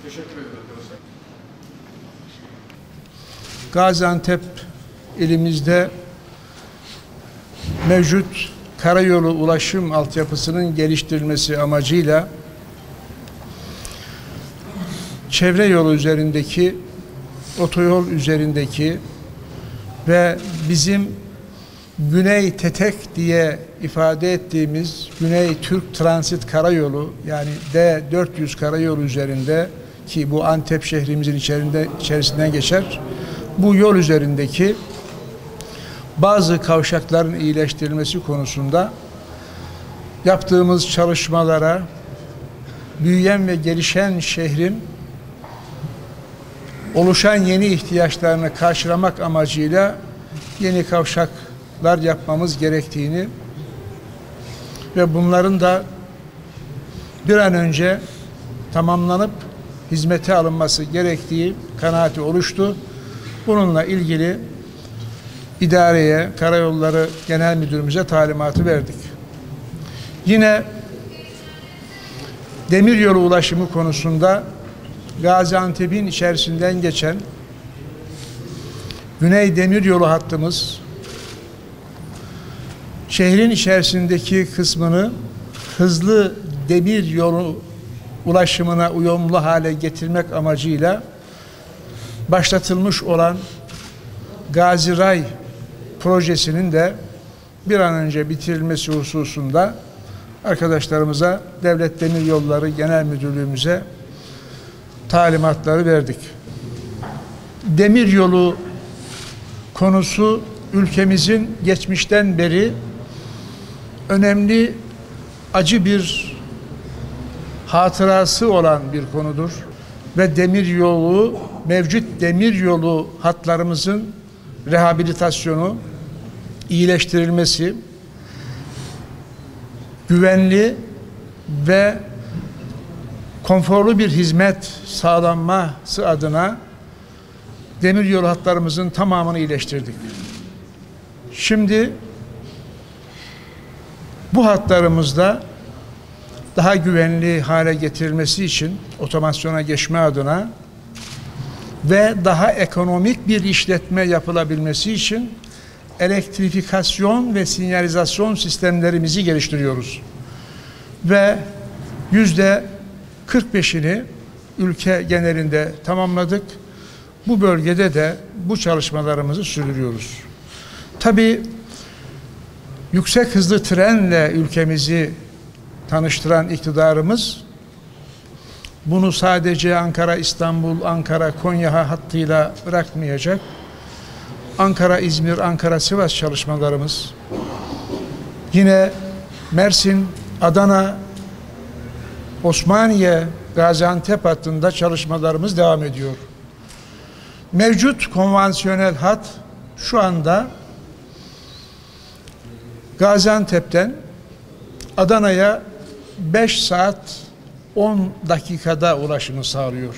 Teşekkür ederim arkadaşlar. Gaziantep ilimizde mevcut karayolu ulaşım altyapısının geliştirilmesi amacıyla çevre yolu üzerindeki, otoyol üzerindeki ve bizim Güney Tetek diye ifade ettiğimiz Güney Türk Transit Karayolu, yani D400 karayolu üzerinde, ki bu Antep şehrimizin içerisinden geçer, bu yol üzerindeki bazı kavşakların iyileştirilmesi konusunda yaptığımız çalışmalara büyüyen ve gelişen şehrin oluşan yeni ihtiyaçlarını karşılamak amacıyla yeni kavşaklar yapmamız gerektiğini ve bunların da bir an önce tamamlanıp hizmete alınması gerektiği kanaati oluştu. Bununla ilgili idareye, Karayolları Genel Müdürümüze talimatı verdik. Yine demiryolu ulaşımı konusunda Gaziantep'in içerisinden geçen Güney Demiryolu hattımız şehrin içerisindeki kısmını hızlı demiryolu ulaşımına uyumlu hale getirmek amacıyla başlatılmış olan Gaziray projesinin de bir an önce bitirilmesi hususunda arkadaşlarımıza, Devlet Demiryolları Genel Müdürlüğümüze talimatları verdik. Demiryolu konusu ülkemizin geçmişten beri önemli, acı bir hatırası olan bir konudur ve demiryolu, mevcut demiryolu hatlarımızın rehabilitasyonu, iyileştirilmesi, güvenli ve konforlu bir hizmet sağlanması adına demiryolu hatlarımızın tamamını iyileştirdik. Şimdi bu hatlarımızda daha güvenli hale getirilmesi için otomasyona geçme adına ve daha ekonomik bir işletme yapılabilmesi için elektrifikasyon ve sinyalizasyon sistemlerimizi geliştiriyoruz. Ve %45'ini ülke genelinde tamamladık. Bu bölgede de bu çalışmalarımızı sürdürüyoruz. Tabii yüksek hızlı trenle ülkemizi tanıştıran iktidarımız bunu sadece Ankara, İstanbul, Ankara, Konya hattıyla bırakmayacak. Ankara, İzmir, Ankara, Sivas çalışmalarımız, yine Mersin, Adana, Osmaniye, Gaziantep hattında çalışmalarımız devam ediyor. Mevcut konvansiyonel hat şu anda Gaziantep'ten Adana'ya 5 saat 10 dakikada ulaşımı sağlıyor.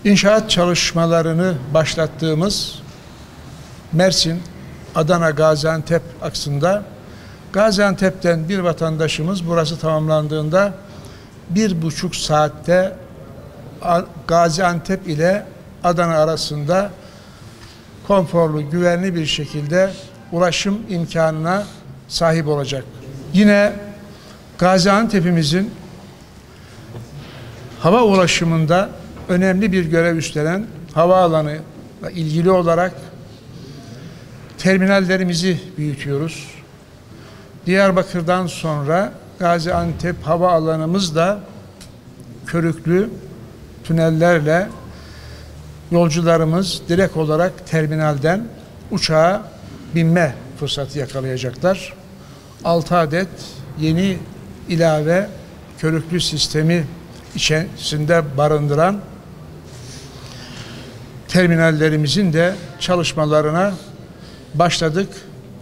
İnşaat çalışmalarını başlattığımız Mersin, Adana, Gaziantep aksında Gaziantep'ten bir vatandaşımız burası tamamlandığında 1,5 saatte Gaziantep ile Adana arasında konforlu, güvenli bir şekilde ulaşım imkanına sahip olacak. Yine Gaziantep'imizin hava ulaşımında önemli bir görev üstlenen havaalanı ile ilgili olarak terminallerimizi büyütüyoruz. Diyarbakır'dan sonra Gaziantep havaalanımız da körüklü tünellerle yolcularımız direkt olarak terminalden uçağa binme fırsatı yakalayacaklar. 6 adet yeni ilave körüklü sistemi içerisinde barındıran terminallerimizin de çalışmalarına başladık.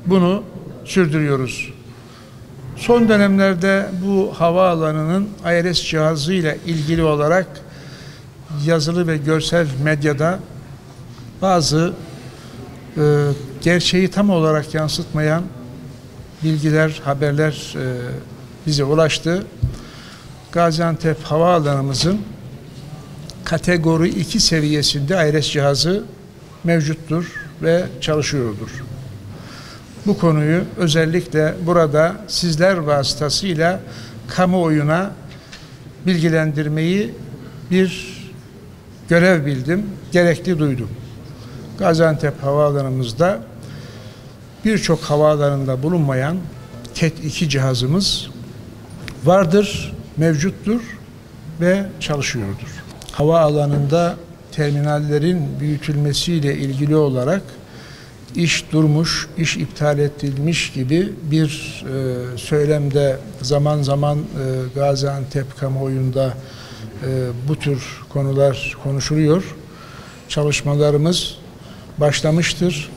Bunu sürdürüyoruz. Son dönemlerde bu havaalanının IRS cihazı ile ilgili olarak yazılı ve görsel medyada bazı gerçeği tam olarak yansıtmayan bilgiler, haberler bize ulaştı. Gaziantep Havaalanımızın kategori 2 seviyesinde ARS cihazı mevcuttur ve çalışıyordur. Bu konuyu özellikle burada sizler vasıtasıyla kamuoyuna bilgilendirmeyi bir görev bildim, gerekli duydum. Gaziantep Havaalanımızda birçok havaalanında bulunmayan TET 2 cihazımız vardır, mevcuttur ve çalışıyordur. Havaalanında terminallerin büyütülmesiyle ilgili olarak iş durmuş, iş iptal edilmiş gibi bir söylemde zaman zaman Gaziantep kamuoyunda bu tür konular konuşuluyor. Çalışmalarımız başlamıştır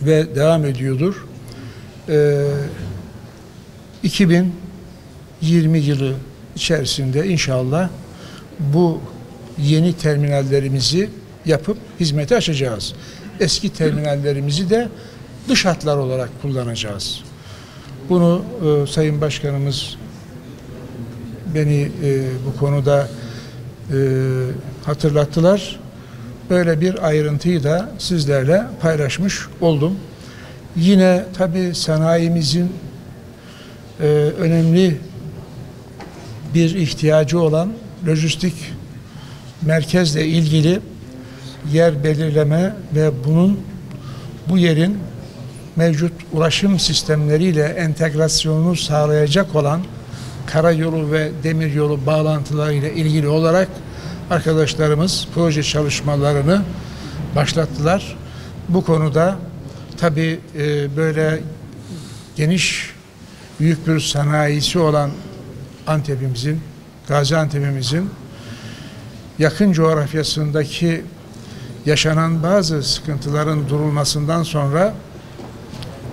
ve devam ediyordur. 2020 yılı içerisinde inşallah bu yeni terminallerimizi yapıp hizmete açacağız. Eski terminallerimizi de dış hatlar olarak kullanacağız. Bunu Sayın Başkanımız beni bu konuda hatırlattılar. Böyle bir ayrıntıyı da sizlerle paylaşmış oldum. Yine tabii sanayimizin önemli bir ihtiyacı olan lojistik merkezle ilgili yer belirleme ve bu yerin mevcut ulaşım sistemleriyle entegrasyonunu sağlayacak olan karayolu ve demiryolu bağlantılarıyla ilgili olarak arkadaşlarımız proje çalışmalarını başlattılar. Bu konuda tabii böyle geniş, büyük bir sanayisi olan Antep'imizin, Gaziantep'imizin yakın coğrafyasındaki yaşanan bazı sıkıntıların durulmasından sonra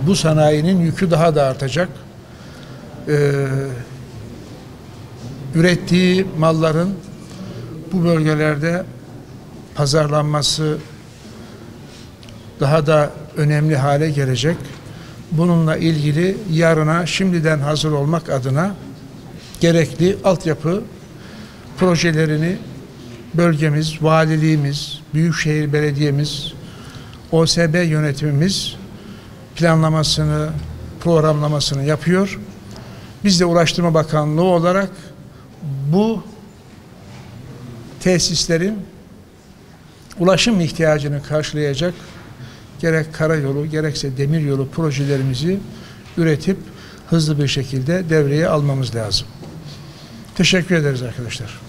bu sanayinin yükü daha da artacak. Ürettiği malların bu bölgelerde pazarlanması daha da önemli hale gelecek. Bununla ilgili yarına şimdiden hazır olmak adına gerekli altyapı projelerini bölgemiz, valiliğimiz, Büyükşehir Belediyemiz, OSB yönetimimiz planlamasını, programlamasını yapıyor. Biz de Ulaştırma Bakanlığı olarak bu tesislerin ulaşım ihtiyacını karşılayacak gerek karayolu gerekse demiryolu projelerimizi üretip hızlı bir şekilde devreye almamız lazım. Teşekkür ederiz arkadaşlar.